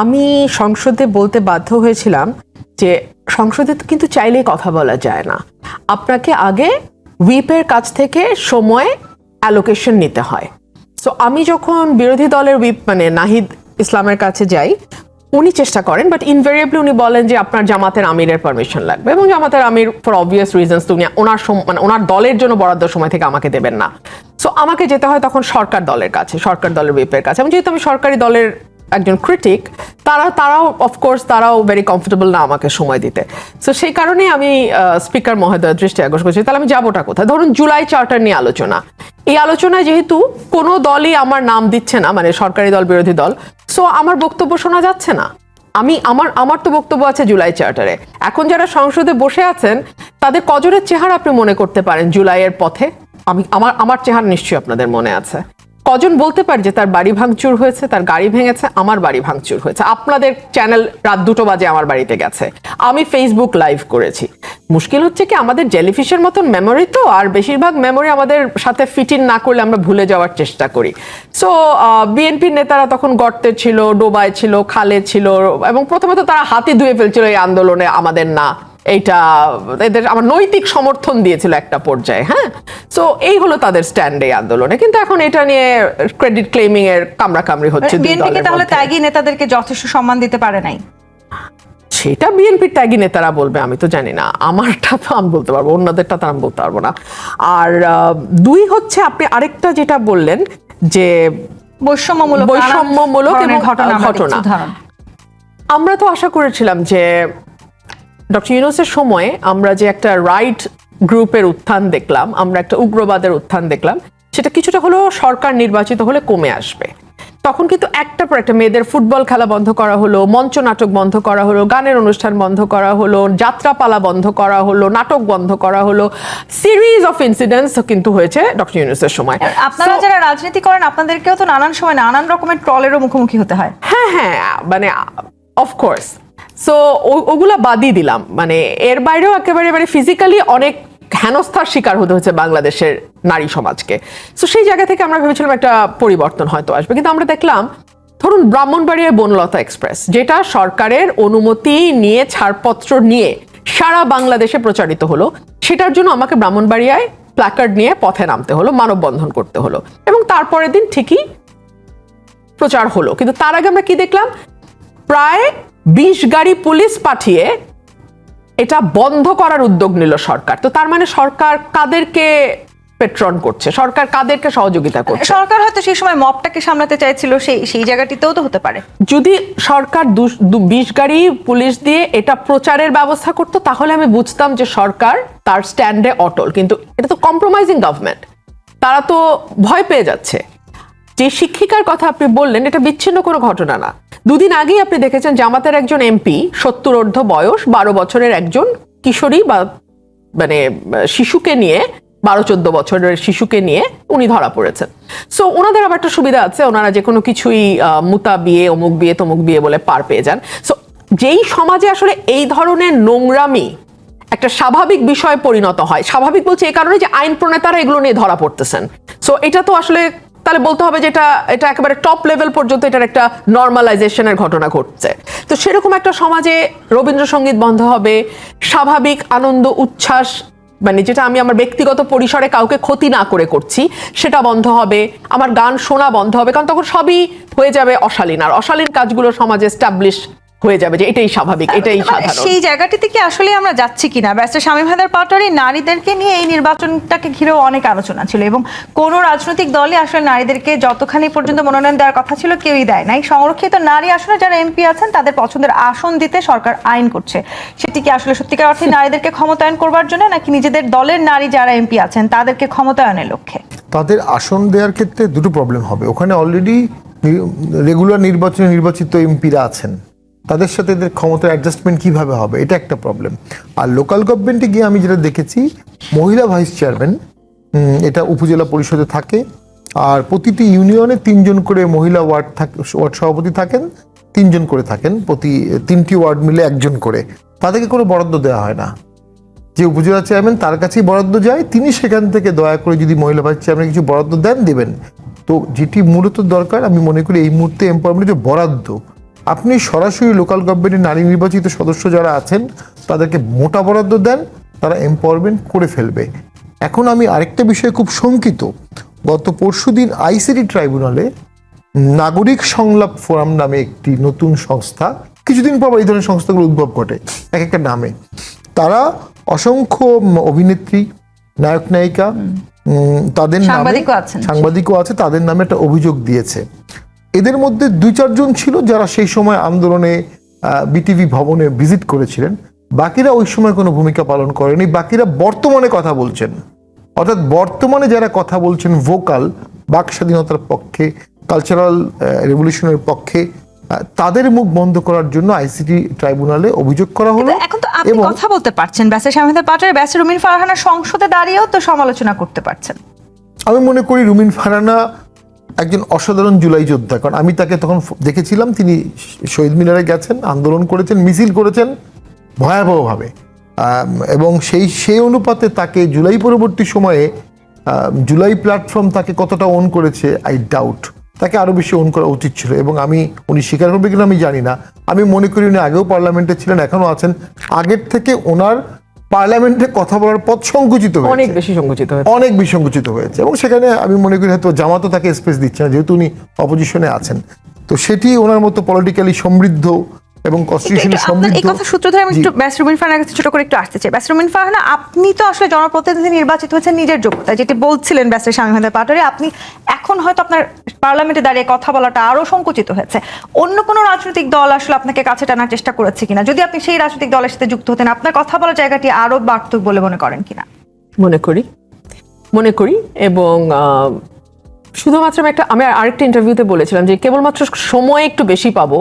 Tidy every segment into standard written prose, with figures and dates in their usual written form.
আমি সংসদে বলতে বাধ্য হয়েছিলাম যে সংসদে কিন্তু চাইলেই কথা বলা যায় না, আপনাকে আগে হুইপের কাছ থেকে সময় অ্যালোকেশন নিতে হয়। সো আমি যখন বিরোধী দলের হুইপ মানে নাহিদ ইসলামের কাছে যাই, উনি চেষ্টা করেন, বাট ইনভেরিয়েবলি উনি বলেন যে আপনার জামাতের আমিরের পারমিশন লাগবে, এবং জামাতের আমির ফর অবভিয়াস রিজনস উনি ওনার দলের জন্য বরাদ্দ সময় থেকে আমাকে দেবেন না। সো আমাকে যেতে হয় তখন সরকার দলের কাছে, সরকার দলের হুইপের কাছে। এবং যেহেতু আমি সরকারি দলের একজন ক্রিটিক, তারাও অফকোর্স তারাও ভেরি কমফোর্টেবল না আমাকে সময় দিতে। সো সেই কারণে আমি স্পিকার মহোদয়ের দৃষ্টি আকর্ষণ করছি, তাহলে আমি যাবোটা কোথায়? ধরুন জুলাই চার্টার নিয়ে আলোচনা, এই আলোচনায় যেহেতু কোনো দলই আমার নাম দিচ্ছে না, মানে সরকারি দল বিরোধী দল, সো আমার বক্তব্য শোনা যাচ্ছে না। আমার তো বক্তব্য আছে জুলাই চার্টারে। এখন যারা সংসদে বসে আছেন তাদের কজনের চেহারা আপনি মনে করতে পারেন জুলাইয়ের পথে? আমার চেহারা নিশ্চয়ই আপনাদের মনে আছে। কজন বলতে পারে যে তার বাড়ি ভাঙচুর হয়েছে, তার গাড়ি ভেঙেছে? আমার বাড়ি ভাঙচুর হয়েছে, আপনাদের চ্যানেল রাত 2টো বাজে আমার বাড়িতে গেছে, আমি ফেসবুক লাইভ করেছি। মুশকিল হচ্ছে কি, আমাদের জেলিফিশের মতন মেমোরি তো, আর বেশিরভাগ মেমোরি আমাদের সাথে ফিট ইন না করলে আমরা ভুলে যাওয়ার চেষ্টা করি। সো বিএনপির নেতারা তখন গর্তে ছিল, ডোবায় ছিল, খালে ছিল, এবং প্রথমে তো তারা হাতি ধুয়ে ফেলছিল এই আন্দোলনে আমাদের না, এইটা এদের আমার নৈতিক সমর্থন দিয়েছিল একটা পর্যায়ে। হ্যাঁ, সো এই হলো তাদের স্ট্যান্ড এই আন্দোলনে। কিন্তু এখন এটা নিয়ে ক্রেডিট ক্লেমিং এর কামড়াকামড়ি হচ্ছে। বিএনপি তাহলে ত্যাগী নেতাদেরকে যথেষ্ট সম্মান দিতে পারে নাই? সেটা বিএনপির ত্যাগী নেতারা বলবে, আমি তো জানি না। আমারটা তো আমি বলতে পারবো, অন্যদেরটা তো আমি বলতে পারবো না। আর দুই হচ্ছে, আপনি আরেকটা যেটা বললেন যে বৈষম্যমূলক এবং ঘটনা, আমরা তো আশা করেছিলাম যে ডক্টর ইউনূসের সময়ে আমরা যে একটা রাইট গ্রুপের উত্থান দেখলাম, আমরা একটা উগ্রবাদের উত্থান দেখলাম, সেটা কিছুটা হলেও সরকার নির্বাচিত হলে কমে আসবে। তখন কিন্তু একটার পর একটা মেয়েদের ফুটবল খেলা বন্ধ করা হলো, মঞ্চ নাটক বন্ধ করা হলো, গানের অনুষ্ঠান বন্ধ করা হলো, যাত্রাপালা বন্ধ করা হলো, নাটক বন্ধ করা হলো, সিরিজ অফ ইনসিডেন্টস কিন্তু হয়েছে ডক্টর ইউনূসের সময়। আপনারা যারা রাজনীতি করেন আপনাদেরকেও তো নানান সময় নানান রকমের ট্রলেরও মুখোমুখি হতে হয়। হ্যাঁ, মানে অফকোর্স। সো ওগুলা বাদই দিলাম, মানে এর বাইরেও একেবারে মানে ফিজিক্যালি অনেক হেনস্থার শিকার হতে হচ্ছে বাংলাদেশের নারী সমাজকে। সো সেই জায়গা থেকে আমরা ভেবেছিলাম একটা পরিবর্তন হয়তো আসবে, কিন্তু আমরা দেখলাম ধরুন ব্রাহ্মণবাড়িয়ার বনলতা এক্সপ্রেস, যেটা সরকারের অনুমতি নিয়ে ছাড়পত্র নিয়ে সারা বাংলাদেশে প্রচারিত হলো, সেটার জন্য আমাকে ব্রাহ্মণবাড়িয়ায় প্ল্যাকার্ড নিয়ে পথে নামতে হলো, মানববন্ধন করতে হলো, এবং তারপরের দিন ঠিকই প্রচার হলো। কিন্তু তার আগে আমরা কি দেখলাম? প্রায় 20 গাড়ি পুলিশ পাঠিয়ে এটা বন্ধ করার উদ্যোগ নিল সরকার। তো তার মানে সরকার কাদেরকে পেট্রন করছে, সরকার কাদেরকে সহযোগিতা করছে? সরকার হয়তো সেই সময় মবটাকে সামলাতে চাইছিল, সেই জায়গাটিতেও তো হতে পারে। যদি সরকার 20 গাড়ি পুলিশ দিয়ে এটা প্রচারের ব্যবস্থা করতো তাহলে আমি বুঝতাম যে সরকার তার স্ট্যান্ডে অটল। কিন্তু এটা তো কম্প্রোমাইজিং গভর্নমেন্ট, তারা তো ভয় পেয়ে যাচ্ছে। যে শিক্ষিকার কথা আপনি বললেন, এটা বিচ্ছিন্ন কোনো ঘটনা না। দুদিন আগেই আপনি দেখেছেন জামাতের একজন এমপি, 70 বয়স, 12 বছরের একজন কিশোরী বা মানে শিশুকে নিয়ে, 12-14 বছরের শিশুকে নিয়ে উনি ধরা পড়েছেন। সো ওনাদের আবার একটা সুবিধা আছে, ওনারা যে কোনো কিছুই মুতা বিয়ে, অমুক বিয়ে, তমুক বিয়ে বলে পার পেয়ে যান। সো যেই সমাজে আসলে এই ধরনের নোংরামি একটা স্বাভাবিক বিষয় পরিণত হয়, স্বাভাবিক বলছে এই কারণে যে আইন প্রণেতারা এগুলো নিয়ে ধরা পড়তেছেন। সো এটা তো আসলে তাহলে বলতে হবে যে এটা একেবারে টপ লেভেল পর্যন্ত এটার একটা নর্মালাইজেশনের ঘটনা ঘটছে। তো সেরকম একটা সমাজে রবীন্দ্রসঙ্গীত বন্ধ হবে, স্বাভাবিক আনন্দ উচ্ছ্বাস, মানে যেটা আমি আমার ব্যক্তিগত পরিসরে কাউকে ক্ষতি না করে করছি, সেটা বন্ধ হবে, আমার গান শোনা বন্ধ হবে, কারণ তখন সবই হয়ে যাবে অশালীন, আর অশালীন কাজগুলো সমাজে এস্টাবলিশ হয়ে যাবে যে এটাই স্বাভাবিক, এটাই সাধারণ। সেই জায়গাটিতে কি আসলে আমরা যাচ্ছি কিনা? ব্যারিস্টার শামীম হায়দার পাটোয়ারি, নারীদেরকে নিয়ে এই নির্বাচনটাকে ঘিরেও অনেক আলোচনা ছিল, এবং কোন রাজনৈতিক দলই আসলে নারীদেরকে যতখানি পর্যন্ত মনোনয়ন দেওয়ার কথা ছিল কেউই দেয় নাই। সংরক্ষিত নারী আসনে যারা এমপি আছেন তাদের পছন্দের আসন দিতে সরকার আইন করছে, সেটি কি আসলে সত্যিকার অর্থে নারীদেরকে ক্ষমতায়ন করবার জন্য, নাকি নিজেদের দলের নারী যারা এমপি আছেন তাদেরকে ক্ষমতায়নের লক্ষ্যে? তাদের আসন দেওয়ার ক্ষেত্রে দুটো প্রবলেম হবে। ওখানে অলরেডি রেগুলার নির্বাচনে নির্বাচিত এমপিরা আছেন, তাদের সাথে এদের ক্ষমতার অ্যাডজাস্টমেন্ট কিভাবে হবে, এটা একটা প্রবলেম। আর লোকাল গভর্নমেন্টে গিয়ে আমি যেটা দেখেছি, মহিলা ভাইস চেয়ারম্যান এটা উপজেলা পরিষদে থাকে, আর প্রতিটি ইউনিয়নে 3 জন করে মহিলা ওয়ার্ড সভাপতি থাকেন, 3 জন করে থাকেন, প্রতি 3টি ওয়ার্ড মিলে 1 জন করে। তাদেরকে কোনো বরাদ্দ দেওয়া হয় না। যে উপজেলা চেয়ারম্যান তার কাছেই বরাদ্দ যায়, তিনি সেখান থেকে দয়া করে যদি মহিলা ভাইস চেয়ারম্যান কিছু বরাদ্দ দেবেন। তো যেটি মূলত দরকার, আমি মনে করি এই মুহূর্তে এমপাওয়ারমেন্টের যে বরাদ্দ, আপনি সরাসরি লোকাল গভর্নমেন্টের নারী নির্বাচিত সদস্য যারা আছেন তাদেরকে মোটা বরাদ্দ দেন, তারা এম্পাওয়ারমেন্ট করে ফেলবে। এখন আমি আরেকটা বিষয়ে খুব শঙ্কিত, গত পরশুদিন আইসিটি ট্রাইব্যুনালে নাগরিক সংলাপ ফোরাম নামে একটি নতুন সংস্থা, কিছুদিন পর এই ধরনের সংস্থাগুলো উদ্ভব ঘটে এক একটা নামে, তারা অসংখ্য অভিনেত্রী, নায়ক নায়িকা, তাদের নামে সাংবাদিকও আছে, তাদের নামে একটা অভিযোগ দিয়েছে। এদের মধ্যে 2-4 জন ছিল যারা সেই সময় আন্দোলনে বিটিভি ভবনে ভিজিট করেছিলেন, বাকিরা ওই সময় কোনো ভূমিকা পালন করেনি। বাকিরা বর্তমানে কথা বলছেন, অর্থাৎ বর্তমানে যারা কথা বলছেন ভোকাল, বাক স্বাধীনতার পক্ষে, কালচারাল রেভলিউশনের পক্ষে, তাদের মুখ বন্ধ করার জন্য আইসিটি ট্রাইব্যুনালে অভিযোগ করা হলো। এখন তো আপনি কথা বলতে পারছেন, ব্যাসের স্বামীহাদার পাটোয়ারি, ব্যাসের রুমিন ফারহানা সংসদে দাঁড়িয়েও তো সমালোচনা করতে পারছেন। আমি মনে করি রুমিন ফারহানা একজন অসাধারণ জুলাই যোদ্ধা, কারণ আমি তাকে তখন দেখেছিলাম, তিনি শহীদ মিনারে গেছেন, আন্দোলন করেছেন, মিছিল করেছেন ভয়াবহভাবে, এবং সেই অনুপাতে তাকে জুলাই পরবর্তী সময়ে জুলাই প্ল্যাটফর্ম তাকে কতটা অন করেছে আই ডাউট, তাকে আরো বেশি অন করা উচিত ছিল। এবং উনি স্বীকার করবে কিনা আমি জানি না, আমি মনে করি উনি আগেও পার্লামেন্টে ছিলেন, এখনো আছেন, আগের থেকে ওনার পার্লামেন্টে কথা বলার পথ সংকুচিত হয়েছে, অনেক বেশি সংকুচিত হয়েছে। এবং সেখানে আমি মনে করি হয়তো জামাতও তাকে স্পেস দিচ্ছে না, যেহেতু উনি অপোজিশনে আছেন। তো সেটি ওনার মতো পলিটিক্যালি সমৃদ্ধ এবং কনস্টিটিউশনালি সমৃদ্ধ। এই কথা সূত্র ধরে আমি একটু ব্যাসের রুমিন ফারহানার কাছে ছোট করে একটু আসতে চাই। ব্যাসের রুমিন ফারহানা, আপনি তো আসলে জনপ্রতিনিধি নির্বাচিত হয়েছেন নিজের যোগ্যতায়, যেটি বলছিলেন ব্যাসের স্বামীহাদার পাটোয়ারি, আপনি এখন হয়তো আপনার পার্লামেন্টে দাঁড়িয়ে কথা বলাটা আরো সংকুচিত হয়েছে। অন্য কোনো রাজনৈতিক দল আসলে আপনাকে কাছে টানার চেষ্টা করেছে কিনা? যদি আপনি সেই রাজনৈতিক দলের সাথে যুক্ত হতেন, আপনার কথা বলার জায়গাটি আরো বাড়ত বলে মনে করেন কিনা? মনে করি এবং শুধুমাত্র আমি আরেকটা ইন্টারভিউতে বলেছিলাম যে কেবলমাত্র সময় একটু বেশি পাবো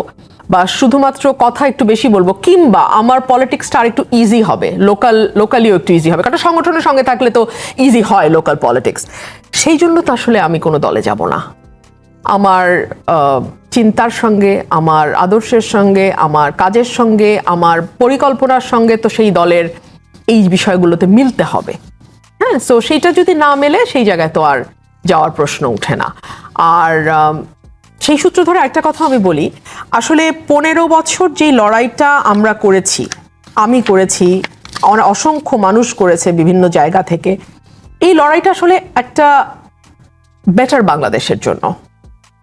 বা শুধুমাত্র কথা একটু বেশি বলবো, কিংবা আমার পলিটিক্সটা আর একটু ইজি হবে, লোকালিও একটু ইজি হবে, কারণ সংগঠনের সঙ্গে থাকলে তো ইজি হয় লোকাল পলিটিক্স। সেই জন্য তো আসলে আমি কোনো দলে যাব না। আমার চিন্তার সঙ্গে, আমার আদর্শের সঙ্গে, আমার কাজের সঙ্গে, আমার পরিকল্পনার সঙ্গে তো সেই দলের এই বিষয়গুলোতে মিলতে হবে। হ্যাঁ, সো সেইটা যদি না মেলে সেই জায়গায় তো আর যাওয়ার প্রশ্ন উঠে না। আর সেই সূত্র ধরে একটা কথা আমি বলি, আসলে 15 বছর যেই লড়াইটা আমরা করেছি, আমি করেছি, অসংখ্য মানুষ করেছে বিভিন্ন জায়গা থেকে, এই লড়াইটা আসলে একটা বেটার বাংলাদেশের জন্য।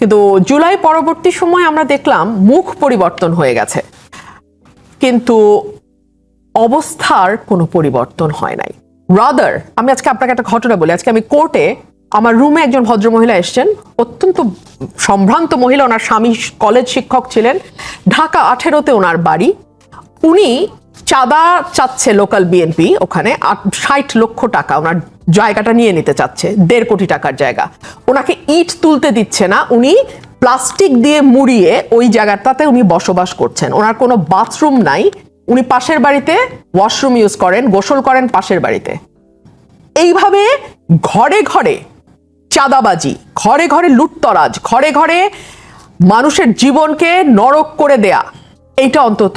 কিন্তু জুলাই পরবর্তী সময় আমরা দেখলাম মুখ পরিবর্তন হয়ে গেছে, কিন্তু অবস্থার কোনো পরিবর্তন হয় নাই। রাদার, আমি আজকে আপনাকে একটা ঘটনা বলি। আজকে আমি কোর্টে, আমার রুমে একজন ভদ্রমহিলা এসছেন, অত্যন্ত সম্ভ্রান্ত মহিলা, ওনার স্বামী কলেজ শিক্ষক ছিলেন, ঢাকা 18-তে ওনার বাড়ি। উনি চাঁদা চাচ্ছে লোকাল বিএনপি, ওখানে 60 লক্ষ টাকা ওনার জায়গাটা নিয়ে নিতে চাচ্ছে, 1.5 কোটি টাকার জায়গা। ওনাকে ইট তুলতে দিচ্ছে না, উনি প্লাস্টিক দিয়ে মুড়িয়ে ওই জায়গাটাতে উনি বসবাস করছেন। ওনার কোনো বাথরুম নাই, উনি পাশের বাড়িতে ওয়াশরুম ইউজ করেন, গোসল করেন পাশের বাড়িতে। এইভাবে ঘরে ঘরে চাঁদাবাজি, ঘরে ঘরে লুটতরাজ, ঘরে ঘরে মানুষের জীবনকে নরক করে দেয়া, এইটা অন্তত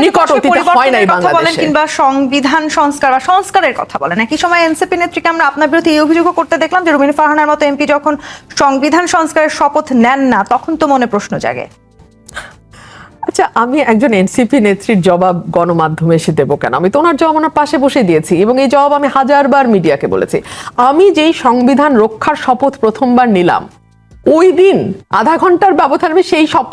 নিকট অতীতে হয় নাই বাংলাদেশে। কিংবা সংবিধান সংস্কার বা সংস্কারের কথা বলেন, একই সময় এনসিপি নেত্রীকে আমরা আপনার বিরুদ্ধে এই অভিযোগও করতে দেখলাম যে রুমিন ফারহানার মতো এমপি যখন সংবিধান সংস্কারের শপথ নেন না, তখন তো মনে প্রশ্ন জাগে। আচ্ছা, আমি একজন এনসিপি নেত্রীর জবাব গণমাধ্যমে এসে দেবো কেন? আমি তো ওনার জবাব ওনার পাশে বসে দিয়েছি এবং এই জবাব আমি 1000বার মিডিয়াকে বলেছি। আমি যেই সংবিধান রক্ষার শপথ প্রথমবার নিলাম, ওই দিন আধা ঘন্টার ব্যবধানে আমি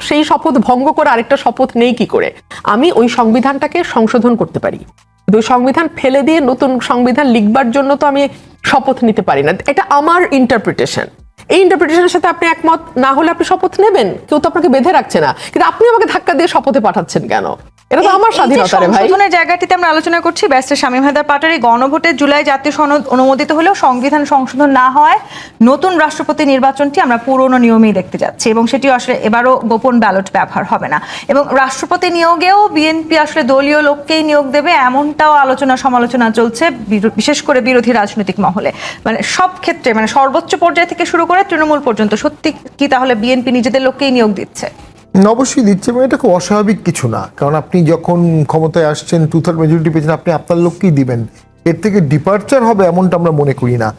সেই শপথ ভঙ্গ করে আরেকটা শপথ নেই কি করে? আমি ওই সংবিধানটাকে সংশোধন করতে পারি, কিন্তু ওই সংবিধান ফেলে দিয়ে নতুন সংবিধান লিখবার জন্য তো আমি শপথ নিতে পারি না। এটা আমার ইন্টারপ্রিটেশন। এই ইন্টারপ্রিটেশনের সাথে আপনি একমত না হলে আপনি শপথ নেবেন, কেউ তো আপনাকে বেঁধে রাখছে না, কিন্তু আপনি আমাকে ধাক্কা দিয়ে শপথে পাঠাচ্ছেন কেন? এটা তো আমার স্বাধীনতা রে ভাই। সংশোধনের জায়গাটিতে আমরা আলোচনা করছি। ব্যারিস্টার স্বামীহাদার পাটোয়ারি, গণভোটে জুলাই জাতীয় সনদ অনুমোদিত হলেও সংবিধান সংশোধন না হয় নতুন রাষ্ট্রপতি নির্বাচনটি আমরা পুরনো নিয়মেই দেখতে যাচ্ছি এবং সেটিও আসলে এবারও গোপন ব্যালট ব্যবহার হবে না এবং রাষ্ট্রপতি নিয়োগেও বিএনপি আসলে দলীয় লোককেই নিয়োগ দেবে, এমনটাও আলোচনা সমালোচনা চলছে, বিশেষ করে বিরোধী রাজনৈতিক মহলে। মানে সব ক্ষেত্রে, মানে সর্বোচ্চ পর্যায় থেকে শুরু করে তৃণমূল পর্যন্ত, সত্যি কি তাহলে বিএনপি নিজেদের লোককেই নিয়োগ দিচ্ছে? অবশ্যই দিচ্ছে এবং এটা খুব অস্বাভাবিক কিছু না, কারণ আপনি যখন ক্ষমতায় আসছেন 2/3 মেজরিটি পেয়েছেন, আপনি আপনার লোককেই দিবেন। এর থেকে ডিপার্চার হবে এমনটা আমরা মনে করি না,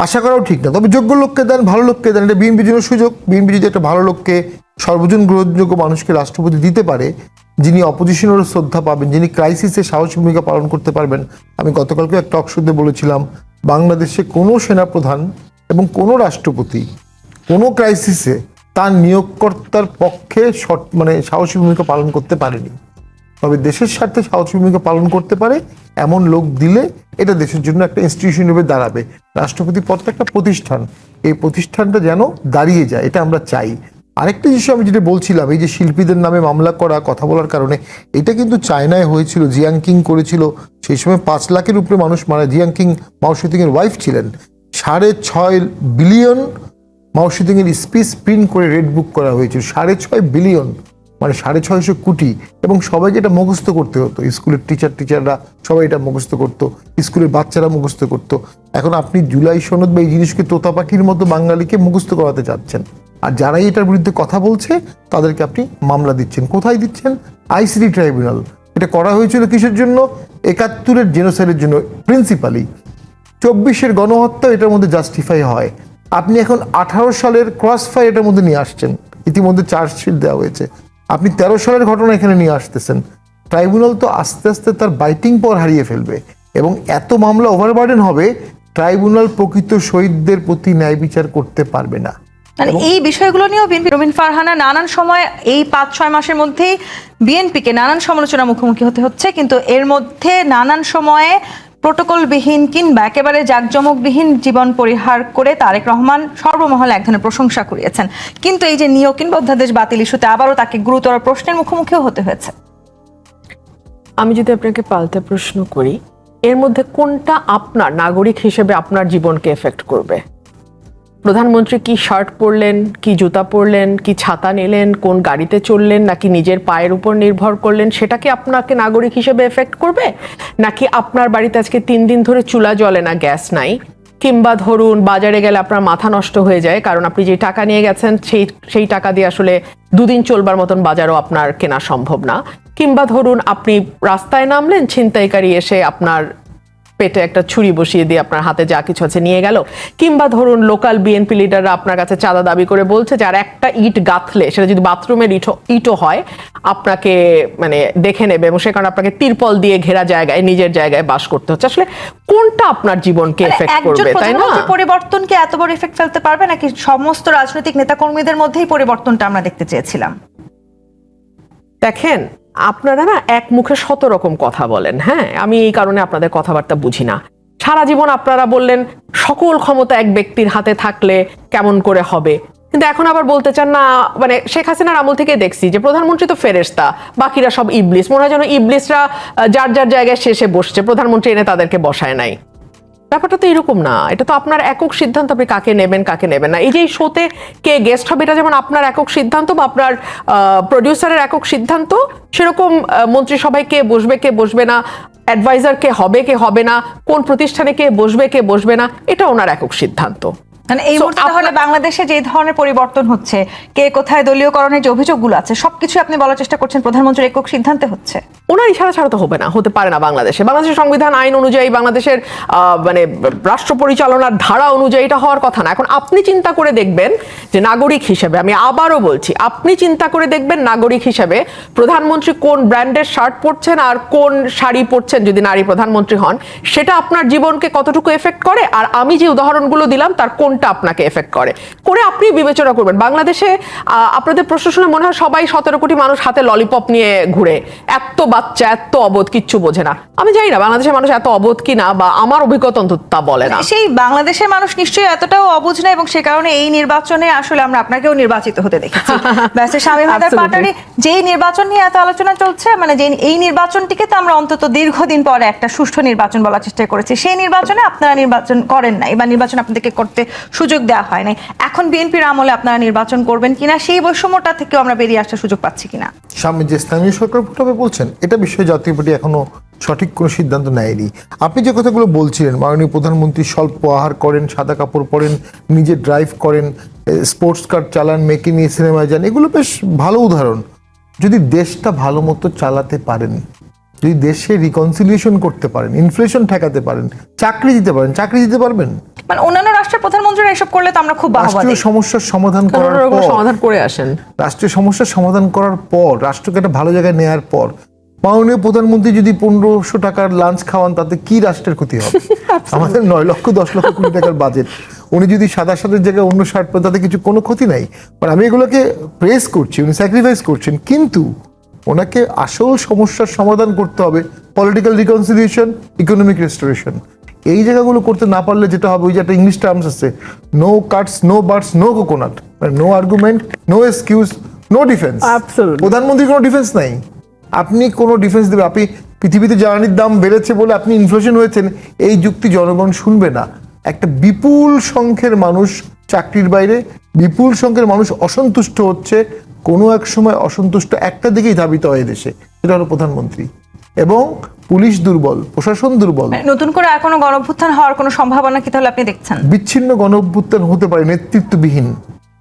আশা করাও ঠিক না। তবে যোগ্য লোককে দেন, ভালো লোককে দেন, এটা বিএনপির জন্য সুযোগ। বিএনপি যদি একটা ভালো লোককে সর্বজন গ্রহণযোগ্য মানুষকে রাষ্ট্রপতি দিতে পারে, যিনি অপোজিশনেরও শ্রদ্ধা পাবেন, যিনি ক্রাইসিসে সাহসী ভূমিকা পালন করতে পারবেন। আমি গতকালকে একটা টক শোতে বলেছিলাম, বাংলাদেশে কোনো সেনাপ্রধান এবং কোনো রাষ্ট্রপতি কোনো ক্রাইসিসে তার নিয়োগকর্তার পক্ষে সাহসী ভূমিকা পালন করতে পারেনি। তবে দেশের স্বার্থে সাহসী ভূমিকা পালন করতে পারে এমন লোক দিলে এটা দেশের জন্য একটা ইনস্টিটিউশন হিসেবে দাঁড়াবে। রাষ্ট্রপতি পদটা একটা প্রতিষ্ঠান, এই প্রতিষ্ঠানটা যেন দাঁড়িয়ে যায়, এটা আমরা চাই। আরেকটা জিনিস আমি যেটা বলছিলাম, এই যে শিল্পীদের নামে মামলা করা, কথা বলার কারণে, এটা কিন্তু চায়নায় হয়েছিল, জিয়াং কিং করেছিল। সেই সময় 5 লাখের উপরে মানুষ মারা। জিয়াং কিং মাও সেতুং এর ওয়াইফ ছিলেন। 6.5 বিলিয়ন মাও সেতুং এর স্পিচ প্রিন্ট করে রেড বুক করা হয়েছিল। 6.5 বিলিয়ন, মানে 650 কোটি, এবং সবাইকে এটা মুখস্থ করতে হতো। স্কুলের টিচাররা সবাই এটা মুখস্থ করতো, স্কুলের বাচ্চারা মুখস্থ করতো। এখন আপনি জুলাই সনদ বা এই জিনিসকে তোতা পাখির মতো বাঙালিকে মুখস্থ করাতে চাচ্ছেন, আর যারাই এটার বিরুদ্ধে কথা বলছে তাদেরকে আপনি মামলা দিচ্ছেন। কোথায় দিচ্ছেন? ICT tribunal. এটা করা হয়েছিল কিসের জন্য? 71-এর জেনোসাইডের জন্য প্রিন্সিপালি। 24-এর গণহত্যা এটার মধ্যে জাস্টিফাই হয়। আপনি এখন 18 সালের ক্রস ফায়ার এটার মধ্যে নিয়ে আসছেন, ইতিমধ্যে চার্জশিট দেওয়া হয়েছে। আপনি 13 সালের ঘটনা এখানে নিয়ে আসতেছেন। ট্রাইব্যুনাল তো আস্তে আস্তে তার বাইটিং পাওয়ার হারিয়ে ফেলবে, এবং এত মামলা ওভারবার্ডেন হবে, ট্রাইব্যুনাল প্রকৃত শহীদদের প্রতি ন্যায় বিচার করতে পারবে না। মানে এই বিষয়গুলো নিয়েও বিএনপি রবিন ফারহানা নানান সময় এই 5-6 মাসের মধ্যেই বিএনপিকে নানান সমালোচনার মুখোমুখি হতে হচ্ছে, কিন্তু এর মধ্যে নানান সময়ে প্রোটোকলবিহীন কিংবা একেবারে জাঁকজমকবিহীন জীবন পরিহার করে তারেক রহমান সর্বমহলে এক ধরনের প্রশংসা কুড়িয়েছেন। কিন্তু এই যে নিয়োগ কিংবা অধ্যাদেশ বাতিল ইস্যুতে আবারও তাকে গুরুতর প্রশ্নের মুখোমুখিও হতে হয়েছে। আমি যদি আপনাকে পাল্টা প্রশ্ন করি, এর মধ্যে কোনটা আপনার নাগরিক হিসেবে আপনার জীবনকে এফেক্ট করবে? প্রধানমন্ত্রী কি শার্ট পরলেন, কি জুতা পরলেন, কি ছাতা নিলেন, কোন গাড়িতে চললেন, নাকি নিজের পায়ের উপর নির্ভর করলেন, সেটা কি আপনাকে নাগরিক হিসেবে এফেক্ট করবে? নাকি আপনার বাড়িতে আজকে 3 দিন ধরে চুলা জ্বলে না, গ্যাস নাই, কিংবা ধরুন বাজারে গেলে আপনার মাথা নষ্ট হয়ে যায় কারণ আপনি যে টাকা নিয়ে গেছেন সেই টাকা দিয়ে আসলে 2 দিন চলবার মতন বাজারও আপনার কেনা সম্ভব না, কিংবা ধরুন আপনি রাস্তায় নামলেন, ছিনতাইকারী এসে আপনার পেটে একটা ছুরি বসিয়ে দিয়ে আপনার হাতে যা কিছু আছে নিয়ে গেল, কিংবা ধরুন লোকাল বিএনপি লিডাররা আপনার কাছে চাঁদা দাবি করে বলছে যে আর একটা ইট গাঁথলে সেটা যদি বাথরুমের ইটও হয় আপনাকে মানে দেখে নেবে, এবং সে কারণে আপনাকে তিরপল দিয়ে ঘেরা জায়গায় নিজের জায়গায় বাস করতে হচ্ছে। আসলে কোনটা আপনার জীবনকে এফেক্ট করবে, তাই না? পরিবর্তন কি এত বড় এফেক্ট ফেলতে পারবে, নাকি সমস্ত রাজনৈতিক নেতাকর্মীদের মধ্যেই পরিবর্তনটা আমরা দেখতে চেয়েছিলাম? দেখেন, আপনারা না এক মুখে 100 রকম কথা বলেন। হ্যাঁ, আমি এই কারণে আপনাদের কথাবার্তা বুঝি না। সারা জীবন আপনারা বললেন সকল ক্ষমতা এক ব্যক্তির হাতে থাকলে কেমন করে হবে, কিন্তু এখন আবার বলতে চান না। মানে শেখ হাসিনার আমল থেকে দেখছি যে প্রধানমন্ত্রী তো ফেরেশতা, বাকিরা সব ইবলিস। মনে হয় যেন ইবলিসরা যার যার জায়গায় শেষে বসছে, প্রধানমন্ত্রী এনে তাদেরকে বসায় নাই। ব্যাপারটা তো এরকম না। এটা তো আপনার একক সিদ্ধান্ত, আপনি কাকে নেবেন কাকে নেবেন না। এই যে শোতে কে গেস্ট হবে, এটা যেমন আপনার একক সিদ্ধান্ত বা আপনার প্রডিউসারের একক সিদ্ধান্ত, সেরকম মন্ত্রিসভায় কে বসবে কে বসবে না, অ্যাডভাইজার কে হবে না, কোন প্রতিষ্ঠানে কে বসবে না, এটা ওনার একক সিদ্ধান্ত। মানে এই মুহূর্তে তাহলে বাংলাদেশে যে ধরনের পরিবর্তন হচ্ছে, কে কোথায় দলীয়করণের যে অভিযোগগুলো আছে, সবকিছু আপনি বলার চেষ্টা করছেন প্রধানমন্ত্রীর একক সিদ্ধান্তে হচ্ছে। ওনার ইশারা ছাড়া তো হবে না, হতে পারে না। বাংলাদেশের সংবিধান আইন অনুযায়ী, বাংলাদেশের মানে রাষ্ট্র পরিচালনার ধারা অনুযায়ী এটা হওয়ার কথা না। এখন আপনি চিন্তা করে দেখবেন যে নাগরিক হিসেবে, আমি আবারও বলছি, আপনি চিন্তা করে দেখবেন নাগরিক হিসেবে প্রধানমন্ত্রী কোন ব্র্যান্ডের শার্ট পরছেন আর কোন শাড়ি পরছেন যদি নারী প্রধানমন্ত্রী হন, সেটা আপনার জীবনকে কতটুকু এফেক্ট করে, আর আমি যে উদাহরণগুলো দিলাম তার কোনটা আপনাকে এফেক্ট করে আপনি বিবেচনা করবেন। বাংলাদেশে আপনাদের প্রশ্ন শুনে মনে হয় সবাই 17 কোটি মানুষ হাতে ললিপপ নিয়ে ঘুরে, এত বাচ্চা, এত অবোধ, কিচ্ছু বোঝে না। আমি জানি না বাংলাদেশের মানুষ এত অবোধ কিনা, বা আমার অভিজ্ঞতা অন্তত তা বলে না। সেই বাংলাদেশের মানুষ নিশ্চয়ই এতটাও অবুঝ না, এবং সে কারণে এই নির্বাচনে আসলে আমরা আপনাকেও নির্বাচিত হতে দেখেছি। ব্যাসে শামীম হায়দার পাটোয়ারি, যেই নির্বাচন নিয়ে এত আলোচনা চলছে, মানে যে এই নির্বাচনটিকে তো আমরা অন্তত দীর্ঘদিন পরে একটা সুষ্ঠু নির্বাচন বলার চেষ্টা করেছি, সেই নির্বাচনে আপনারা নির্বাচন করেন নাই, বা নির্বাচন আপনাদেরকে করতে সুযোগ দেওয়া হয় নাই। এখন বিএনপির আমলে আপনারা নির্বাচন করবেন কিনা, সেই বৈষম্যটা থেকেও আমরা বেরিয়ে আসার সুযোগ পাচ্ছি কিনা? সামনে যে স্থানীয় সরকার হবে বলছেন, এটা বিষয়ে জাতীয় পার্টি এখনো সঠিক কোনো সিদ্ধান্ত নেয়নি। আপনি যে কথাগুলো বলছিলেন, মাননীয় প্রধানমন্ত্রী স্বল্প আহার করেন, সাদা কাপড় পরেন, নিজে ড্রাইভ করেন, স্পোর্টস কার চালান, মেকে নিয়ে সিনেমায় যান, এগুলো বেশ ভালো উদাহরণ। যদি দেশটা ভালো মতো চালাতে পারেন, যদি দেশে রিকনসিলিয়েশন করতে পারেন, ইনফ্লেশন ঠেকাতে পারেন, চাকরি দিতে পারেন, চাকরি দিতে পারবেন। মানে অন্যান্য রাষ্ট্রের প্রধানমন্ত্রীরা এসব করলে তো আমরা খুব বাহবা রাষ্ট্রীয় দিই। সমস্যার সমাধান করার ওনারা ওগুলো পর, সমাধান করে আসেন। রাষ্ট্রীয় সমস্যার সমাধান করার পর, রাষ্ট্রকে একটা ভালো জায়গায় নেয়ার পর মাননীয় প্রধানমন্ত্রী যদি 1500 টাকার লাঞ্চ খাওয়ান, তাতে কি রাষ্ট্রের ক্ষতি হবে? আমাদের 9 লক্ষ 10 লক্ষ কোটি টাকার বাজেট, উনি যদি সাদা সাদের জায়গায় অন্য শার্ট পান, তাতে কিছু কোনো ক্ষতি নাই। আর আমি এগুলোকে প্রেস করছি, উনি স্যাক্রিফাইস করছেন, কিন্তু ওনাকে আসল সমস্যার সমাধান করতে হবে, পলিটিক্যাল রিকনসিলিয়েশন, ইকোনমিক রেস্টোরেশন। এই জায়গাগুলো করতে না পারলে যেটা হবে, ওই যে একটা ইংলিশ টার্মস আছে, no cuts, no birds, no coconut, মানে no argument, no excuse, no defence. Absolutely. প্রধানমন্ত্রীর কোনো ডিফেন্স নাই। আপনি কোনো ডিফেন্স দেবে, আপনি পৃথিবীতে জ্বালানির দাম বেড়েছে বলে আপনি ইনফ্লেশন হয়েছেন, এই যুক্তি জনগণ শুনবে না। একটা বিপুল সংখ্যের মানুষ চাকরির বাইরে, বিপুল সংখ্যের মানুষ অসন্তুষ্ট হচ্ছে, কোনো এক সময় অসন্তুষ্ট একটা দিকেই ধাবিত হয় দেশে, সেটা হলো প্রধানমন্ত্রী। এবং পুলিশ দুর্বল, প্রশাসন দুর্বল, মানে নতুন করে আর কোনো গণঅভ্যুত্থান হওয়ার কোনো সম্ভাবনা কি তাহলে আপনি দেখছেন? বিচ্ছিন্ন গণঅভ্যুত্থান হতে পারে, নেতৃত্ববিহীন,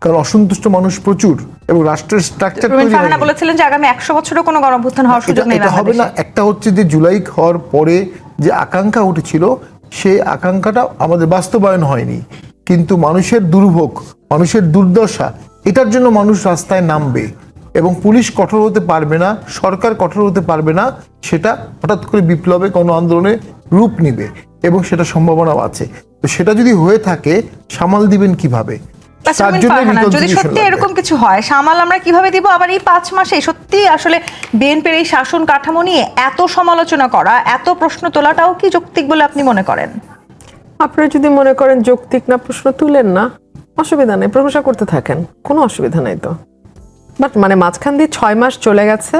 কারণ অসন্তুষ্ট মানুষ প্রচুর এবং রাষ্ট্রের স্ট্রাকচার রুমিন ফারহানা বলেছিলেন যে আগামী 100 বছরও কোনো গণঅভ্যুত্থান হওয়ার সুযোগ নেই এটা হবে না। বাংলাদেশে। একটা হচ্ছে যে জুলাই হওয়ার পরে যে আকাঙ্ক্ষা উঠেছিল, সেই আকাঙ্ক্ষাটা আমাদের বাস্তবায়ন হয়নি, কিন্তু মানুষের দুর্ভোগ, মানুষের দুর্দশা, এটার জন্য মানুষ রাস্তায় নামবে এবং পুলিশ কঠোর হতে পারবে না, সরকার কঠোর হতে পারবে না, সেটা হঠাৎ করে বিপ্লবে কোনো আন্দোলনে রূপ নিবে এবং সেটা সম্ভাবনাও আছে। তো সেটা যদি হয়ে থাকে, সামাল দিবেন কিভাবে? আচ্ছা, তার রুমিন জন্য ফারহানা, যদি reconciliation সত্যি লাগবে। এরকম কিছু হয়, সামাল আমরা কিভাবে দিব? আবার এই 5 মাসে সত্যি আসলে বিএনপির এই শাসন কাঠামো নিয়ে এত সমালোচনা করা, এত প্রশ্ন তোলাটাও কি যৌক্তিক বলে আপনি মনে করেন? আপনারা যদি মনে করেন যৌক্তিক না, প্রশ্ন তুলেন না, অসুবিধা নেই, প্রশংসা করতে থাকেন, কোনো অসুবিধা নাই তো। বাট মানে মাঝখান দিয়ে 6 মাস চলে গেছে,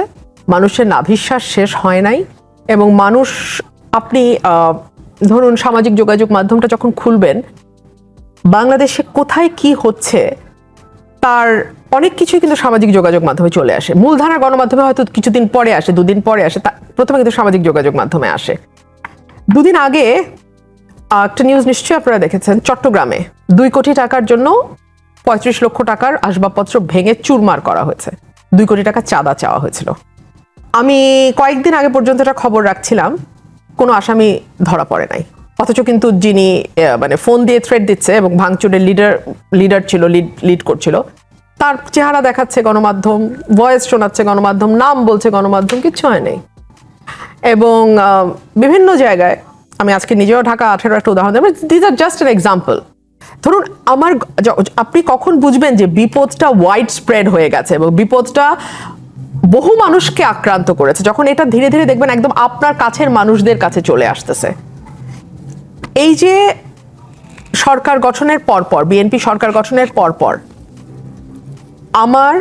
মানুষের নাভিশ্বাস শেষ হয় নাই, এবং মানুষ, আপনি ধরুন সামাজিক যোগাযোগ মাধ্যমটা যখন খুলবেন, বাংলাদেশে কোথায় কি হচ্ছে তার অনেক কিছুই কিন্তু সামাজিক যোগাযোগ মাধ্যমে চলে আসে। মূলধারার গণমাধ্যমে হয়তো কিছুদিন পরে আসে, 2 দিন পরে আসে, প্রথমে কিন্তু সামাজিক যোগাযোগ মাধ্যমে আসে। 2 দিন আগে একটা নিউজ নিশ্চয়ই আপনারা দেখেছেন, চট্টগ্রামে 2 কোটি টাকার জন্য 35 লক্ষ টাকার আসবাবপত্র ভেঙে চুরমার করা হয়েছে, 2 কোটি টাকা চাঁদা চাওয়া হয়েছিল। আমি কয়েকদিন আগে পর্যন্ত এটা খবর রাখছিলাম, কোনো আসামি ধরা পড়ে নাই, অথচ কিন্তু যিনি মানে ফোন দিয়ে থ্রেট দিচ্ছে এবং ভাঙচুরের লিডার ছিল, লিড করছিল, তার চেহারা দেখাচ্ছে গণমাধ্যম, ভয়েস শোনাচ্ছে গণমাধ্যম, নাম বলছে গণমাধ্যম, কিচ্ছু হয় নাই। এবং বিভিন্ন জায়গায়, আমি আজকে নিজেও ঢাকা 18 একটা উদাহরণ দেব, this are just an example. ধরুন আপনি কখন বুঝবেন যে বিপদটা ওয়াইড স্প্রেড হয়ে গেছে এবং বিপদটা বহু মানুষকে আক্রান্ত করেছে? যখন এটা ধীরে ধীরে দেখবেন একদম আপনার কাছের মানুষদের কাছে চলে আসতেছে। এই যে সরকার গঠনের পরপর, বিএনপি সরকার গঠনের পরপর, আমার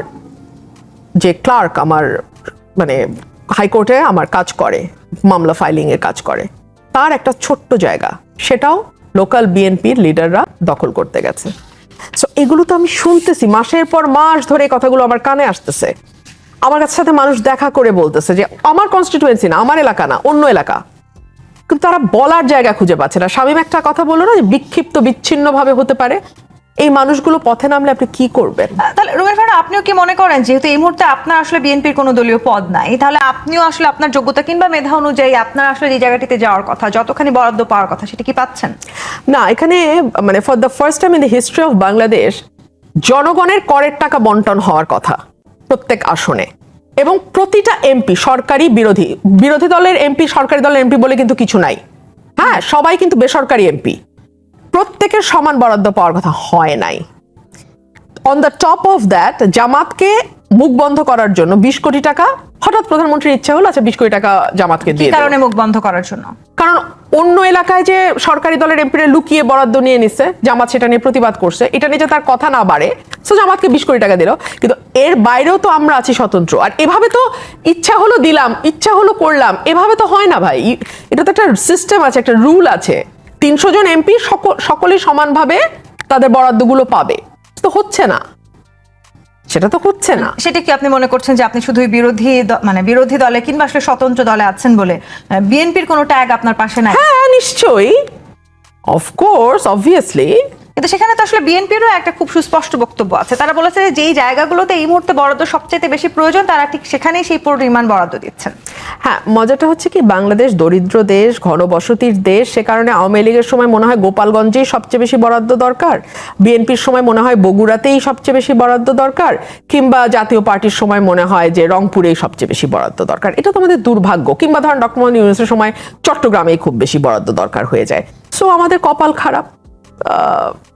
যে ক্লার্ক, আমার মানে হাইকোর্টে আমার কাজ করে, মামলা ফাইলিং এর কাজ করে, তার একটা ছোট্ট জায়গা, সেটাও লোকাল বিএনপির লিডাররা দখল করতে গেছে। সো এগুলো তো আমি শুনতেছি, মাসের পর মাস ধরে এই কথাগুলো আমার কানে আসতেছে। আমার কাছে সাথে মানুষ দেখা করে বলতেছে যে আমার কনস্টিটিউয়েন্সি না, আমার এলাকা না, অন্য এলাকা, কিন্তু তারা বলার জায়গা খুঁজে পাচ্ছে না। শামীম একটা কথা বললো না, যে বিক্ষিপ্ত বিচ্ছিন্ন ভাবে হতে পারে, এই মানুষগুলো পথে নামলে আপনি কি করবেন? তাহলে রুমিন ফারহানা, আপনিও কি মনে করেন যেহেতু এই মুহূর্তে আপনার আসলে বিএনপির কোনো দলীয় পদ নাই, তাহলে আপনিও আসলে আপনার যোগ্যতা কিংবা মেধা অনুযায়ী আপনার আসলে যে জায়গাটিতে যাওয়ার কথা, যতখানি বরাদ্দ পাওয়ার কথা, সেটা কি পাচ্ছেন? না, এখানে মানে for the first time in the history of Bangladesh জনগণের করের টাকা বন্টন হওয়ার কথা প্রত্যেক আসনে, এবং প্রতিটা এমপি, সরকারি বিরোধী দলের এমপি, সরকারি দলের এমপি বলে কিন্তু কিছু নাই, হ্যাঁ, সবাই কিন্তু বেসরকারি এমপি, প্রত্যেকের সমান বরাদ্দ পাওয়ার কথা হয় নাই। On the top of that, জামাতকে মুখ বন্ধ করার জন্য 20 কোটি টাকা, হঠাৎ প্রধানমন্ত্রীর ইচ্ছা হলো আচ্ছা 20 কোটি টাকা জামাতকে কি দিয়ে দেব। কারণে মুখ বন্ধ করার জন্য? কারণ অন্য এলাকায় যে সরকারি দলের এমপিরা লুকিয়ে বরাদ্দ নিয়ে নিচ্ছে, জামাত সেটা নিয়ে প্রতিবাদ করছে, এটা নিয়ে যে তার কথা না বাড়ে, সো জামাতকে 20 কোটি টাকা দিল। কিন্তু এর বাইরেও তো আমরা আছি স্বতন্ত্র, আর এভাবে তো ইচ্ছা হলো দিলাম, ইচ্ছা হলো করলাম, এভাবে তো হয় না ভাই। এটা তো একটা সিস্টেম আছে, একটা রুল আছে। 300 জন এমপি সকলেই সমানভাবে তাদের বরাদ্দগুলো পাবে, তো হচ্ছে না, সেটা তো হচ্ছে না। সেটা কি আপনি মনে করছেন যে আপনি শুধুই বিরোধী দলে কিংবা আসলে স্বতন্ত্র দলে আছেন বলে বিএনপির কোনো ট্যাগ আপনার পাশে নাই? হ্যাঁ, নিশ্চয়ই, অফকোর্স, অবভিয়াসলি। কিন্তু সেখানে তো আসলে বিএনপিরও একটা খুব সুস্পষ্ট বক্তব্য আছে। তারা বলেছে যে যেই জায়গাগুলোতে এই মুহূর্তে বরাদ্দ সবচেয়ে বেশি প্রয়োজন, তারা ঠিক সেখানেই সেই পরিমাণ বরাদ্দ দিচ্ছেন। হ্যাঁ, মজাটা হচ্ছে কি, বাংলাদেশ দরিদ্র দেশ, ঘনবসতির দেশ, সে কারণে আওয়ামী লীগের সময় মনে হয় গোপালগঞ্জেই সবচেয়ে বেশি বরাদ্দ দরকার, বিএনপির সময় মনে হয় বগুড়াতেই সবচেয়ে বেশি বরাদ্দ দরকার, কিংবা জাতীয় পার্টির সময় মনে হয় যে রংপুরেই সবচেয়ে বেশি বরাদ্দ দরকার। এটা তো আমাদের দুর্ভাগ্য। কিংবা ধরেন ডক্টর মোহাম্মদ ইউনূসের সময় চট্টগ্রামেই খুব বেশি বরাদ্দ দরকার হয়ে যায়। সো আমাদের কপাল খারাপ।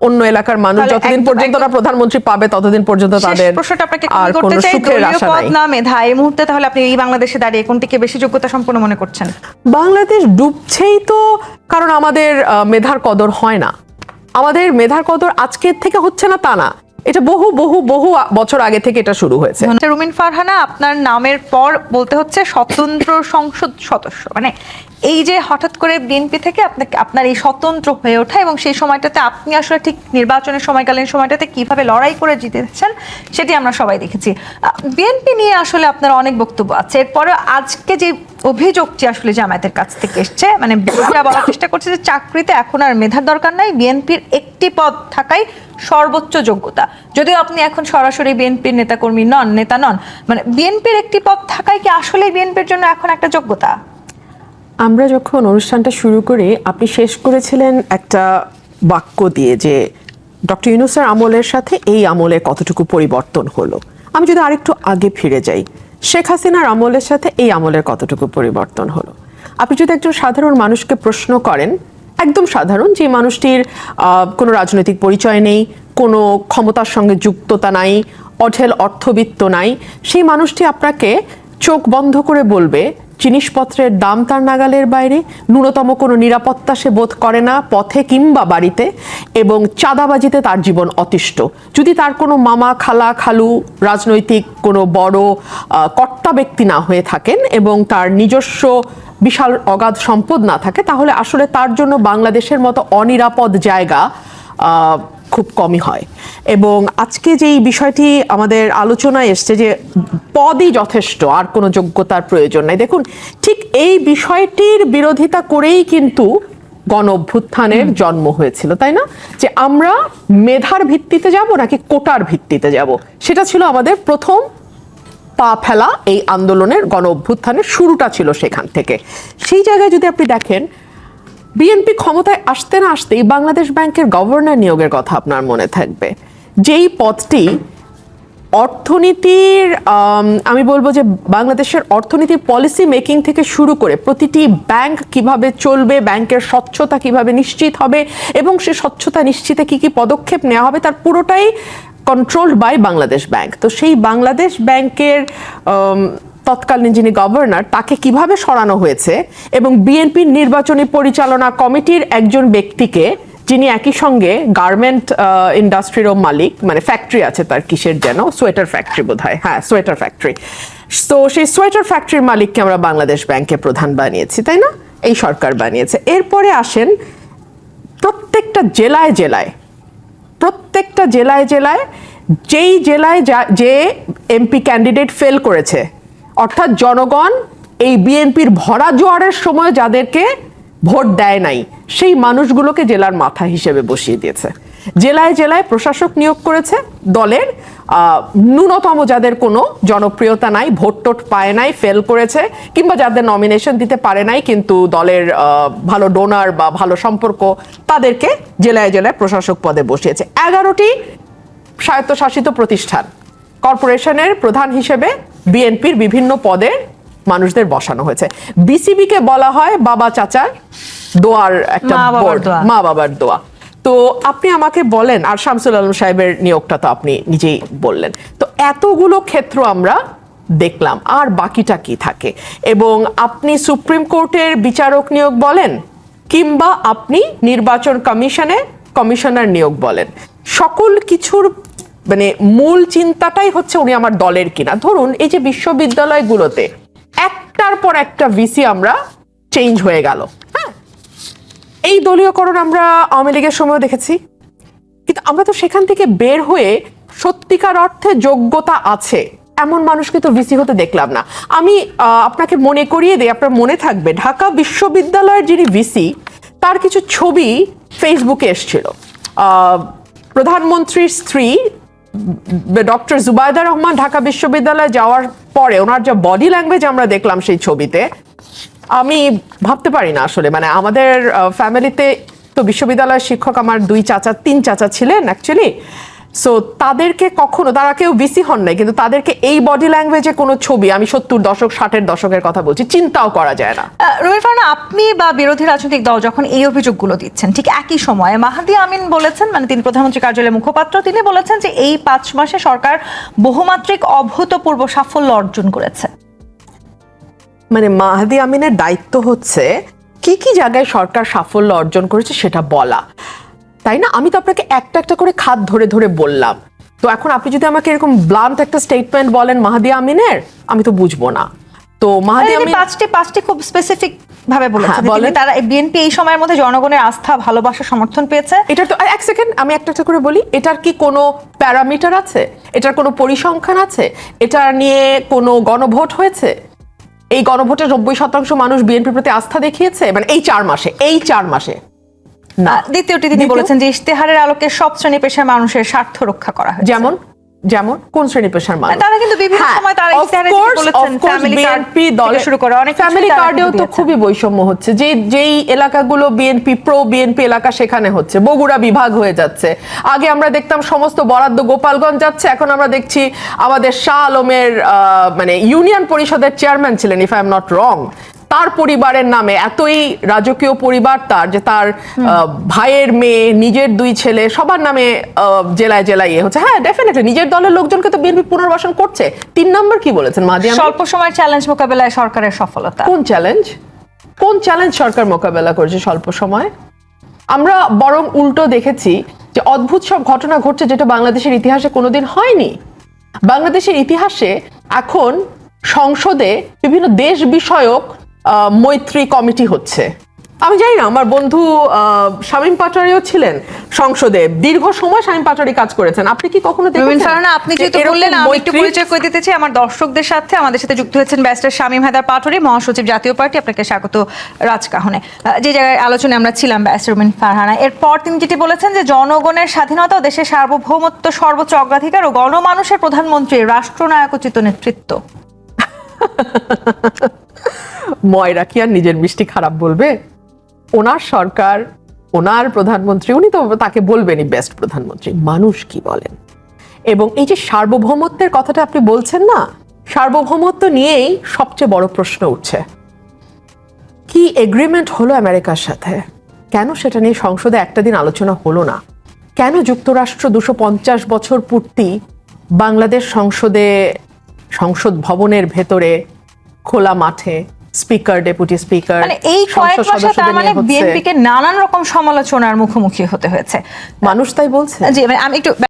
অন্য এলাকার মানুষ তাহলে যতদিন একদম- পর্যন্ত না প্রধানমন্ত্রী পাবে ততদিন পর্যন্ত শেষ তাদের প্রশ্নটা আপনাকে আর করতে কোনো চাই, সুখের দলীয় আশা পদ নাই। না মেধা, এই মুহূর্তে তাহলে আপনি এই বাংলাদেশে দাঁড়িয়ে কোনটিকে বেশি যোগ্যতা সম্পন্ন মনে করছেন? বাংলাদেশ ডুবছেই তো কারণ আমাদের মেধার কদর হয় না। আমাদের মেধার কদর আজকের থেকে হচ্ছে না তা না, এটা বহু বহু বহু বছর আগে থেকে এটা শুরু হয়েছে। রুমিন ফারহানা, আপনার নামের পর বলতে হচ্ছে স্বতন্ত্র সংসদ সদস্য, মানে এই যে হঠাৎ করে বিএনপি থেকে আপনাকে আপনার এই স্বতন্ত্র হয়ে ওঠা এবং সেই সময়টাতে আপনি আসলে ঠিক নির্বাচনের সময়কালীন সময়টাতে কিভাবে লড়াই করে জিতেছেন সেটি আমরা সবাই দেখেছি। বিএনপি নিয়ে আসলে আপনার অনেক বক্তব্য আছে, এরপরে আজকে যে অভিযোগটি আসলে জামায়াতের কাছ থেকে এসছে, মানে বিরোধীরা বলার চেষ্টা করছে যে চাকরিতে এখন আর মেধার দরকার নাই, বিএনপির একটি পদ থাকাই সর্বোচ্চ যোগ্যতা। যদিও আপনি এখন সরাসরি বিএনপির নেতা নন, মানে বিএনপির একটি পদ থাকাই কি আসলে বিএনপির জন্য এখন একটা যোগ্যতা? আমরা যখন অনুষ্ঠানটা শুরু করি, আপনি শেষ করেছিলেন একটা বাক্য দিয়ে যে ডক্টর ইউনূসের আমলের সাথে এই আমলে কতটুকু পরিবর্তন হলো। আমি যদি আরেকটু আগে ফিরে যাই, শেখ হাসিনার আমলের সাথে এই আমলের কতটুকু পরিবর্তন হলো। আপনি যদি একজন সাধারণ মানুষকে প্রশ্ন করেন, একদম সাধারণ, যে মানুষটির কোনো রাজনৈতিক পরিচয় নেই, কোনো ক্ষমতার সঙ্গে যুক্ততা নাই, অঢেল অর্থবিত্ত নাই, সেই মানুষটি আপনাকে চোখ বন্ধ করে বলবে জিনিসপত্রের দাম তার নাগালের বাইরে, ন্যূনতম কোনো নিরাপত্তা সে বোধ করে না পথে কিংবা বাড়িতে, এবং চাঁদাবাজিতে তার জীবন অতিষ্ঠ। যদি তার কোনো মামা, খালা, খালু, রাজনৈতিক কোনো বড় কর্তা ব্যক্তি না হয়ে থাকেন এবং তার নিজস্ব বিশাল অগাধ সম্পদ না থাকে, তাহলে আসলে তার জন্য বাংলাদেশের মতো অনিরাপদ জায়গা খুব কমই হয়। এবং আজকে যেই বিষয়টি আমাদের আলোচনায় এসছে যে পদই যথেষ্ট, আর কোনো যোগ্যতার প্রয়োজন নাই, দেখুন ঠিক এই বিষয়টির বিরোধিতা করেই কিন্তু গণ অভ্যুত্থানের জন্ম হয়েছিল, তাই না? যে আমরা মেধার ভিত্তিতে যাব নাকি কোটার ভিত্তিতে যাব, সেটা ছিল আমাদের প্রথম পা ফেলা এই আন্দোলনের, গণ অভ্যুত্থানের শুরুটা ছিল সেখান থেকে। সেই জায়গায় যদি আপনি দেখেন, বিএনপি ক্ষমতায় আসতে না আসতেই বাংলাদেশ ব্যাংকের গভর্নর নিয়োগের কথা আপনার মনে থাকবে, যেই পদটি অর্থনীতির আমি বলবো যে বাংলাদেশের অর্থনীতির পলিসি মেকিং থেকে শুরু করে প্রতিটি ব্যাংক কিভাবে চলবে, ব্যাংকের স্বচ্ছতা কিভাবে নিশ্চিত হবে এবং সে স্বচ্ছতা নিশ্চিতে কি কি পদক্ষেপ নেওয়া হবে, তার পুরোটাই কন্ট্রোলড বাই বাংলাদেশ ব্যাংক। তো সেই বাংলাদেশ ব্যাংকের তৎকালীন যিনি গভর্নর, তাকে কিভাবে সরানো হয়েছে এবং বিএনপির নির্বাচনী পরিচালনা কমিটির একজন ব্যক্তিকে, যিনি একই সঙ্গে গার্মেন্ট ইন্ডাস্ট্রিরও মালিক, মানে ফ্যাক্টরি আছে তার, কিসের যেন, সোয়েটার ফ্যাক্টরি বোধ হয়, হ্যাঁ সোয়েটার ফ্যাক্টরি। তো সেই সোয়েটার ফ্যাক্টরির মালিককে আমরা বাংলাদেশ ব্যাংকে প্রধান বানিয়েছি, তাই না? এই সরকার বানিয়েছে। এরপরে আসেন প্রত্যেকটা জেলায় যেই জেলায় যে এমপি ক্যান্ডিডেট ফেল করেছে, অর্থাৎ জনগণ এই বিএনপির ভরা জোয়ারের সময় যাদেরকে ভোট দেয় নাই, সেই মানুষগুলোকে জেলার মাথা হিসেবে বসিয়ে দিয়েছে। জেলায় জেলায় প্রশাসক নিয়োগ করেছে দলের, ন্যূনতম যাদের কোনো জনপ্রিয়তা নাই, ভোট টোট পায় নাই, ফেল করেছে, কিংবা যাদের নমিনেশন দিতে পারে নাই কিন্তু দলের ভালো ডোনার বা ভালো সম্পর্ক, তাদেরকে জেলায় জেলায় প্রশাসক পদে বসিয়েছে। 11টি স্বায়ত্তশাসিত প্রতিষ্ঠান, কর্পোরেশনের প্রধান হিসেবে বিএনপির বিভিন্ন পদে মানুষদের বসানো হয়েছে। বিসিবিকে বলা হয় বাবা চাচার দোয়ার একটা বোর্ড, মা বাবার দোয়া। তো আপনি আমাকে বলেন, আর শামসুল আলম সাহেবের নিয়োগটা তো আপনি নিজেই বললেন, তো এতগুলো ক্ষেত্র আমরা দেখলাম, আর বাকিটা কি থাকে? এবং আপনি সুপ্রিম কোর্টের বিচারক নিয়োগ বলেন কিংবা আপনি নির্বাচন কমিশনে কমিশনার নিয়োগ বলেন, সকল কিছুর মানে মূল চিন্তাটাই হচ্ছে উনি আমার দলের কিনা। ধরুন এই যে বিশ্ববিদ্যালয়গুলোতে একটার পর একটা ভিসি আমরা চেঞ্জ হয়ে গেল, হ্যাঁ, এই দলীয়করণ আমরা আওয়ামী লীগের সময় দেখেছি, কিন্তু আমরা তো সেখান থেকে বের হয়ে সত্যিকার অর্থে যোগ্যতা আছে এমন মানুষকে তো ভিসি হতে দেখলাম না। আমি আপনাকে মনে করিয়ে দিই, আপনার মনে থাকবে ঢাকা বিশ্ববিদ্যালয়ের যিনি ভিসি, তার কিছু ছবি ফেসবুকে এসেছিল। প্রধানমন্ত্রীর স্ত্রী ডক্টর জুবাইদা রহমান ঢাকা বিশ্ববিদ্যালয়ে যাওয়ার পরে ওনার যে বডি ল্যাঙ্গুয়েজ আমরা দেখলাম সেই ছবিতে, আমি ভাবতে পারি না আসলে, মানে আমাদের ফ্যামিলিতে তো বিশ্ববিদ্যালয়ের শিক্ষক আমার 3 চাচা ছিলেন অ্যাকচুয়ালি। সো তাদেরকে কখনো, তারা কেউ বিসি হন নাই, কিন্তু তাদেরকে এই বডি ল্যাঙ্গুয়েজে কোনো ছবি, আমি 70 দশক 60-এর দশকের কথা বলছি, চিন্তাও করা যায় না। রুমিন ফারহানা, আপনি বা বিরোধী রাজনৈতিক দল যখন এই অভিযোগগুলো দিচ্ছেন, ঠিক একই সময়ে মাহাদি আমিন বলেছেন, মানে তিনি প্রধানমন্ত্রী কার্যালয়ের মুখপাত্র, তিনি বলেছেন যে এই 5 মাসে সরকার বহুমাত্রিক অভূতপূর্ব সাফল্য অর্জন করেছে। মানে মাহাদি আমিনের দায়িত্ব হচ্ছে কি কি জায়গায় সরকার সাফল্য অর্জন করেছে সেটা বলা, তাই না? আমি তো আপনাকে একটা একটা করে খাত ধরে ধরে বললাম। তো এখন আপনি যদি আমাকে এরকম ব্লান্ট একটা স্টেটমেন্ট বলেন মাহাদি আমিনের, আমি তো বুঝবো না। তো মাহাদি আমিন পাঁচটি খুব স্পেসিফিক ভাবে বলেছেন যে তিনি, তারা বিএনপি এই সময়ের মধ্যে জনগণের আস্থা, ভালোবাসা, সমর্থন পেয়েছে। এটার তো এক সেকেন্ড, আমি একটা একটা করে বলি, এটার কি কোনো প্যারামিটার আছে? এটার কোনো পরিসংখ্যান আছে? এটা নিয়ে কোনো গণভোট হয়েছে? এই গণভোটে 90% মানুষ বিএনপির প্রতি আস্থা দেখিয়েছে, মানে এই 4 মাসে না। দ্বিতীয়টি তিনি বলেছেন যে ইশতেহারের আলোকে সব শ্রেণী পেশার মানুষের স্বার্থ রক্ষা করা হয়েছে। যেমন কোন শ্রেণী পেশার মানুষ? তারা কিন্তু বিভিন্ন সময় তারা ইশতেহারে বলেছেন ফ্যামিলি কার্ড থেকে শুরু করে অনেক ফ্যামিলি কার্ডেও তো খুবই বৈষম্য হচ্ছে। যেই এলাকাগুলো বিএনপি এলাকা, সেখানে হচ্ছে বগুড়া বিভাগ হয়ে যাচ্ছে। আগে আমরা দেখতাম সমস্ত বরাদ্দ গোপালগঞ্জ যাচ্ছে, এখন আমরা দেখছি আমাদের শাহ আলমের মানে ইউনিয়ন পরিষদের চেয়ারম্যান ছিলেন, if I am not wrong, তার পরিবারের নামে এতই রাজকীয় পরিবার তার, যে তার ভাইয়ের মেয়ে, নিজের 2 ছেলে, সবার নামে জেলায় জেলায় হচ্ছে। হ্যাঁ, ডেফিনেটলি নিজের দলের লোকজনকে তো বিএনপি পুনর্বাসন করছে। 3 নম্বর কি বলেছেন মাহাদি আমিন? স্বল্প সময়ের চ্যালেঞ্জ মোকাবেলায় সরকারের সফলতা। কোন চ্যালেঞ্জ সরকার মোকাবেলা করেছে স্বল্প সময়? আমরা বরং উল্টো দেখেছি যে অদ্ভুত সব ঘটনা ঘটছে, যেটা বাংলাদেশের ইতিহাসে কোনোদিন হয়নি। বাংলাদেশের ইতিহাসে এখন সংসদে বিভিন্ন দেশ বিষয়ক মৈত্রী কমিটি হচ্ছে। আমি জানি না, আমার বন্ধু শামীম পাটোয়ারিও ছিলেন সংসদে, দীর্ঘ সময় শামীম পাটোয়ারি কাজ করেছেন। আপনি কি কখনো দেখেছেন? আপনি যেহেতু বললেন, আমি একটু পরিচয় করে দিতে চাই আমার দর্শকদের সাথে। আমাদের সাথে যুক্ত হয়েছেন ব্যারিস্টার শামীম হায়দার পাটোয়ারি, মহাসচিব জাতীয় পার্টি। আপনাকে স্বাগত রাজকাহনে। যে জায়গায় আলোচনায় আমরা ছিলাম, ব্যারিস্টার রুমিন ফারহানা, এরপর তিনি যেটি বলেছেন যে জনগণের স্বাধীনতা ও দেশের সার্বভৌমত্ব সর্বোচ্চ অগ্রাধিকার ও গণমানুষের প্রধানমন্ত্রীর রাষ্ট্রনায়কোচিত নেতৃত্ব। ময়রা কি আর নিজের মিষ্টি খারাপ বলবে? ওনার সরকার, ওনার প্রধানমন্ত্রী, উনি তো তাকে বলবেনই বেস্ট প্রধানমন্ত্রী। মানুষ কি বলেন? এবং এই যে সার্বভৌমত্বের কথাটা আপনি বলছেন না, সার্বভৌমত্ব নিয়েই সবচেয়ে বড় প্রশ্ন উঠছে। কি এগ্রিমেন্ট হলো আমেরিকার সাথে? কেন সেটা নিয়ে সংসদে একটা দিন আলোচনা হলো না? কেন যুক্তরাষ্ট্র 250 বছর পূর্তি বাংলাদেশ সংসদ ভবনের ভেতরে খোলা মাঠে স্পিকার, ডেপুটি স্পিকার, মানে এই কয়েক মাসে তার মানে বিএনপিকে নানান রকম সমালোচনার মুখোমুখি হতে হয়েছে, মানুষ তাই বলছে। জি, আমি একটু